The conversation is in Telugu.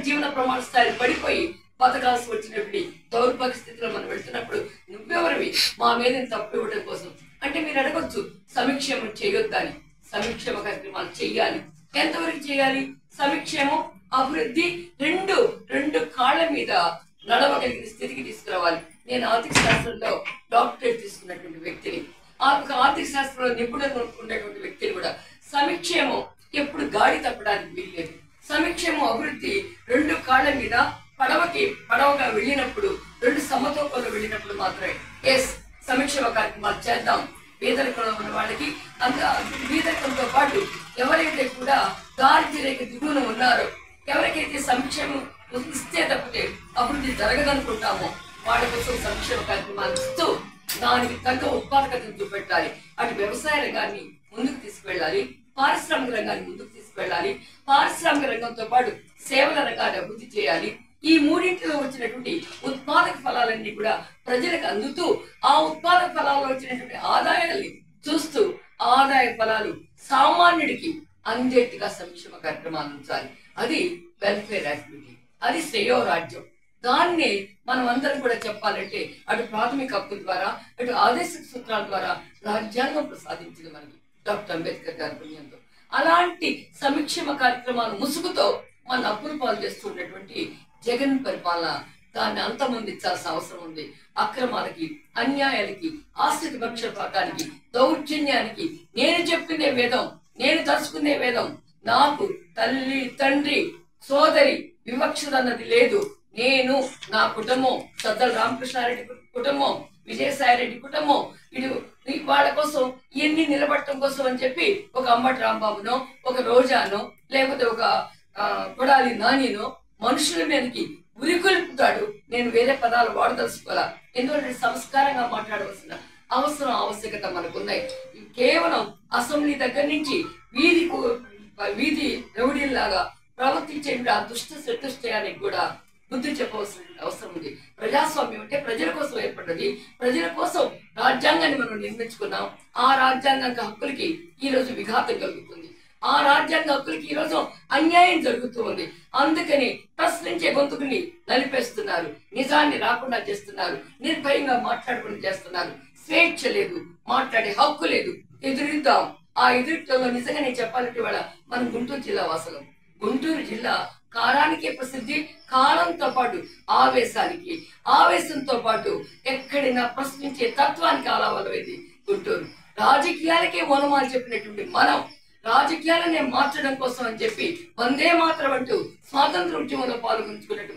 జీవన ప్రమాణ స్థాయి పడిపోయి బతకాల్సి వచ్చినప్పుడు దౌర్భాగ్య స్థితిలో మనం వెళ్తున్నప్పుడు నువ్వెవరివి మా మీద తప్పు ఇవ్వడం కోసం అంటే మీరు అడగొచ్చు సంక్షేమం చేయొద్దని. సంక్షేమ కార్యక్రమాలు చెయ్యాలి. ఎంతవరకు చేయాలి? సంక్షేమం అభివృద్ధి రెండు కాళ్ళ మీద నడవగలిగిన స్థితికి తీసుకురావాలి. నేను ఆర్థిక శాస్త్రంలో డాక్టరేట్ తీసుకున్నటువంటి వ్యక్తిని, ఆర్థిక శాస్త్రంలో నిపుణులు ఉన్నటువంటి వ్యక్తిని కూడా. సంక్షేమం ఎప్పుడు గాడి తప్పడానికి వీల్లేదు. సంక్షేమం అభివృద్ధి రెండు కాళ్ళ మీద పడవగా వెళ్ళినప్పుడు, రెండు సమతూకంలో వెళ్ళినప్పుడు మాత్రమే ఎస్ సంక్షేమ కార్యక్రమాలు చేద్దాం. పేదరికంలో ఉన్న వాళ్ళకి పేదరికంతో పాటు ఎవరైతే కూడా దారిద్ర్యరేఖ దిగువన ఉన్నారో, ఎవరికైతే సంక్షేమం ఇస్తే తప్పితే అభివృద్ధి జరగదనుకుంటామో వాళ్ళ కోసం సంక్షేమ కార్యక్రమాలు ఇస్తూ దానికి తగ్గ ఉత్పాదకతను చూపెట్టాలి. అటు వ్యవసాయ రంగాన్ని ముందుకు తీసుకువెళ్ళాలి, పారిశ్రామిక రంగాన్ని ముందుకు తీసుకువెళ్ళాలి. పారిశ్రామిక రంగంతో పాటు సేవల రంగాన్ని అభివృద్ధి చేయాలి. ఈ మూడింటిలో వచ్చినటువంటి ఉత్పాదక ఫలాలన్నీ కూడా ప్రజలకు అందుతూ ఆ ఉత్పాదక ఫలాల్లో వచ్చినటువంటి ఆదాయాన్ని చూస్తూ ఆదాయ ఫలాలు సామాన్యుడికి అందేట్టుగా సంక్షేమ కార్యక్రమాలు ఉంచాలి. అది వెల్ఫేర్ యాక్టివిటీ, అది శ్రేయోరాజ్యం. దాన్ని మనం అందరం కూడా చెప్పాలంటే అటు ప్రాథమిక హక్కుల ద్వారా, అటు ఆదేశిక సూత్రాల ద్వారా రాజ్యాంగం ప్రసాదించింది మనకి డాక్టర్ అంబేద్కర్ గారి పుణ్యంతో. అలాంటి సంక్షేమ కార్యక్రమాలు ముసుగుతో మన అప్పులు పాలు చేస్తున్నటువంటి జగన్ పరిపాలన దాన్ని అంతమొందించాల్సిన అవసరం ఉంది. అక్రమాలకి, అన్యాయాలకి, ఆస్తి పక్షపాతానికి, దౌర్జన్యానికి నేను చెప్పిందే వేదం, నేను తలుచుకునే వేదం. నాకు తల్లి, తండ్రి, సోదరి వివక్షత అన్నది లేదు. నేను, నా కుటుంబం, సద్దల రామకృష్ణారెడ్డి కుటుంబం, విజయసాయిరెడ్డి కుటుంబం, ఇటు వాళ్ళ కోసం ఇవన్నీ నిలబడటం కోసం అని చెప్పి ఒక అంబటి రాంబాబునో, ఒక రోజానో, లేకపోతే ఒక కొడాలి నానినో మనుషుల మీదకి ఉరికొల్పుతాడు. నేను వేరే పదాలు వాడదలుచుకోవాలా, ఎందుకంటే సంస్కారంగా మాట్లాడవలసిన ఆవశ్యకత మనకున్నాయి. కేవలం అసెంబ్లీ దగ్గర నుంచి వీధి రౌడీల్లాగా ప్రవర్తించే ఆ చతుష్టయానికి కూడా బుద్ధి చెప్పవలసిన అవసరం ఉంది. ప్రజాస్వామ్యం అంటే ప్రజల కోసం ఏర్పడ్డది. ప్రజల కోసం రాజ్యాంగాన్ని మనం నిర్మించుకున్నాం. ఆ రాజ్యాంగ హక్కులకి ఈ రోజు విఘాతం కలుగుతుంది. ఆ రాజ్యాంగ హక్కులకి ఈ రోజు అన్యాయం జరుగుతూ ఉంది. అందుకని ప్రశ్నించే గొంతుకుని నలిపేస్తున్నారు, నిజాన్ని రాకుండా చేస్తున్నారు, నిర్భయంగా మాట్లాడకుండా చేస్తున్నారు. స్వేచ్ఛ లేదు, మాట్లాడే హక్కు లేదు. ఎదురిద్దాం. ఆ ఎదురులో నిజంగా నేను చెప్పాలంటే వాళ్ళ మనం గుంటూరు జిల్లా వాసులం. గుంటూరు జిల్లా కారానికే ప్రసిద్ధి, కాలంతో పాటు ఆవేశానికి, ఆవేశంతో పాటు ఎక్కడైనా ప్రశ్నించే తత్వానికి ఆలావలమైంది గుంటూరు. రాజకీయాలకే ఓనమాలు చెప్పినటువంటి మనం రాజకీయాలనే మార్చడం కోసం అని చెప్పి వందే మాత్రం అంటూ స్వాతంత్ర ఉద్యమంలో పాల్గొంచుకున్నట్టు